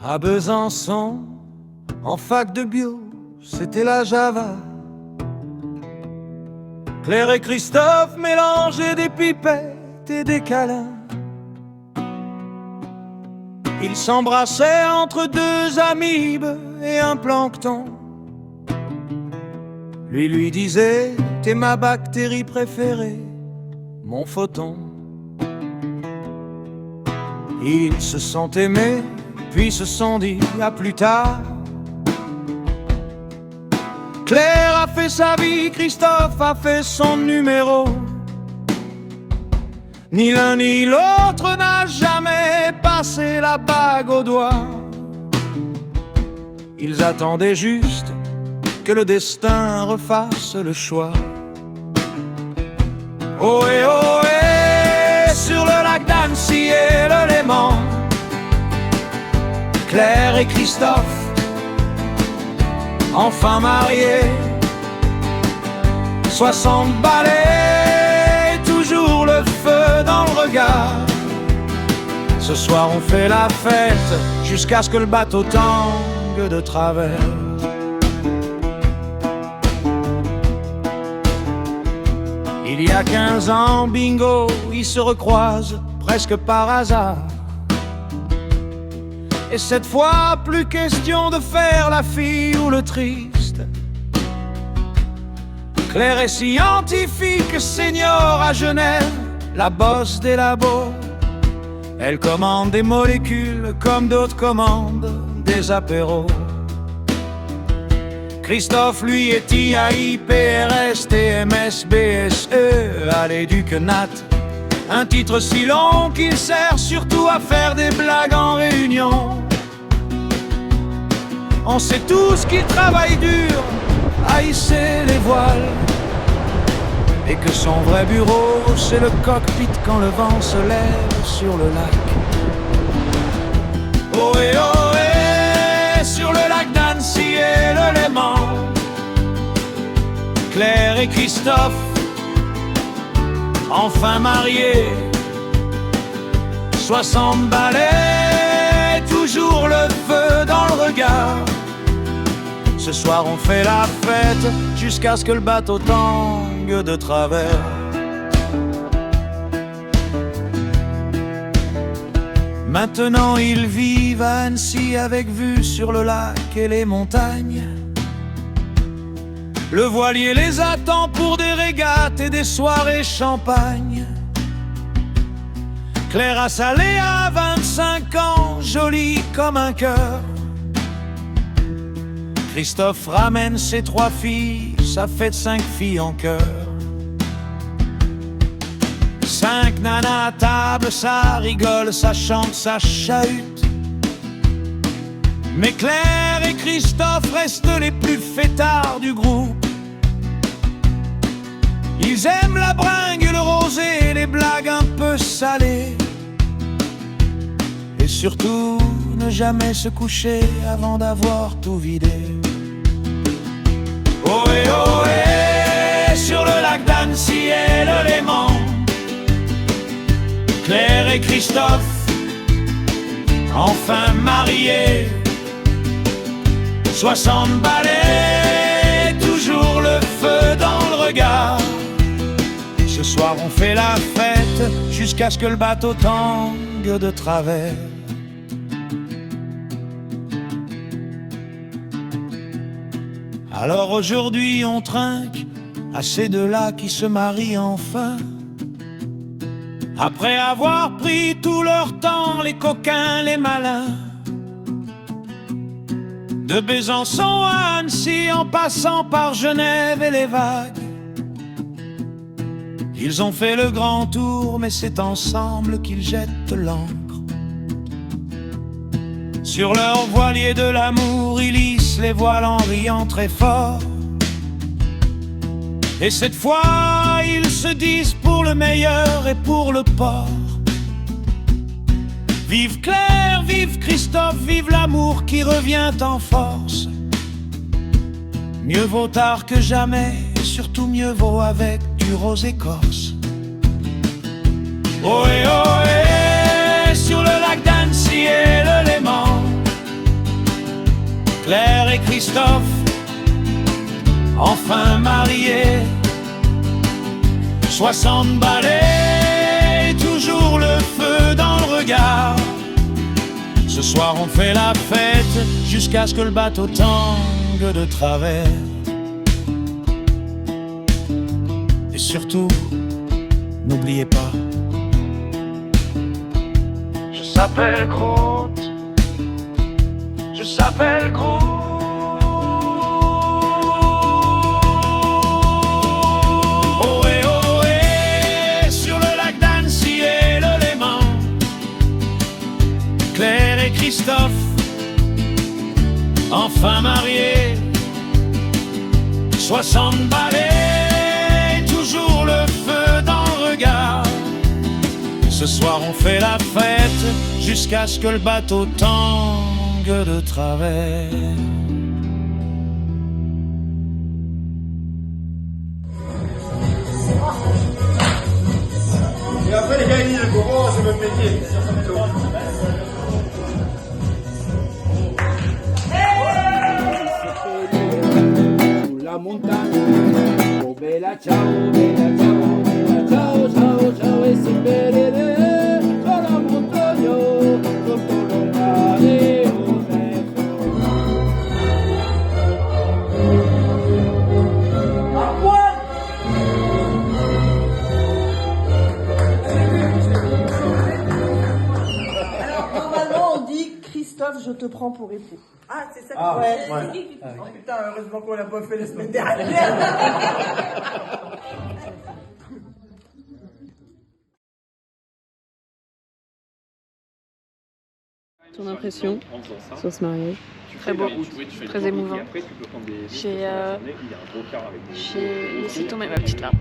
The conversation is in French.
À Besançon, en fac de bio, c'était la Java. Claire et Christophe mélangeaient des pipettes et des câlins. Ils s'embrassaient entre deux amibes et un plancton. Lui disait: t'es ma bactérie préférée, mon photon. Ils se sont aimés, puis se sont dit à plus tard. Claire a fait sa vie, Christophe a fait son numéro. Ni l'un ni l'autre n'a jamais passé la bague au doigt. Ils attendaient juste que le destin refasse le choix. Ohé, ohé, sur le lac d'Annecy et le Léman, Claire et Christophe, enfin mariés, 60 balais, toujours le feu dans le regard. Ce soir on fait la fête jusqu'à ce que le bateau tangue de travers. Il y a 15 ans, bingo, ils se recroisent presque par hasard. Et cette fois, plus question de faire la fille ou le triste. Claire est scientifique, senior à Genève, la bosse des labos. Elle commande des molécules comme d'autres commandent des apéros. Christophe, lui, est IAI, PRS, TMS, BSE, à l'Éduc-Nat. Un titre si long qu'il sert surtout à faire des blagues en réunion. On sait tous qu'il travaille dur à hisser les voiles, et que son vrai bureau, c'est le cockpit quand le vent se lève sur le lac. Ohé, ohé, sur le lac d'Annecy et le Léman, Claire et Christophe, enfin mariés, 60 balais, toujours le feu dans le regard. Ce soir on fait la fête jusqu'à ce que le bateau tangue de travers. Maintenant ils vivent à Annecy avec vue sur le lac et les montagnes. Le voilier les attend pour des régates et des soirées champagne. Claire a salé à 25 ans, jolie comme un cœur. Christophe ramène ses 3 filles, ça fait 5 filles en chœur. 5 nanas à table, ça rigole, ça chante, ça chahute. Mais Claire et Christophe restent les plus fêtards du groupe. Ils aiment la bringue et le rosé, les blagues un peu salées. Et surtout, ne jamais se coucher avant d'avoir tout vidé. Ohé, ohé, sur le lac d'Annecy et le Léman, Claire et Christophe, enfin mariés, 60 balais, toujours le feu dans le regard. Ce soir on fait la fête jusqu'à ce que le bateau tangue de travers. Alors aujourd'hui on trinque à ces deux-là qui se marient enfin. Après avoir pris tout leur temps, les coquins, les malins. De Besançon à Annecy en passant par Genève et les vagues. Ils ont fait le grand tour, mais c'est ensemble qu'ils jettent l'encre. Sur leur voilier de l'amour, ils hissent les voiles en riant très fort. Et cette fois, ils se disent pour le meilleur et pour le port. Vive Claire, vive Christophe, vive l'amour qui revient en force. Mieux vaut tard que jamais, et surtout mieux vaut avec du rose écorce. Ohé, ohé, sur le lac d'Annecy et le Léman, enfin mariés. 60 balais, toujours le feu dans le regard. Ce soir on fait la fête jusqu'à ce que le bateau tangue de travers. Et surtout, n'oubliez pas, je s'appelle Groot, je s'appelle Groot. Ohé, sur le lac d'Annecy et le Léman, Claire et Christophe, enfin mariés. 60 balais, toujours le feu dans le regard. Ce soir on fait la fête jusqu'à ce que le bateau tangue de travers. Et après les gars ils disent le gogo c'est votre métier. La montaña, oh bella ciao, bella ciao, bella ciao, ciao, ciao, e si vede sulla montagna, sotto l'ombra Alors normalement on dit Christophe, je te prends pour époux. Ah, c'est ça que Ouais. Oh putain, heureusement qu'on l'a pas fait la semaine dernière. Ton impression sur ce mariage? Très beau, très émouvant. J'ai laissé tomber ma petite larme.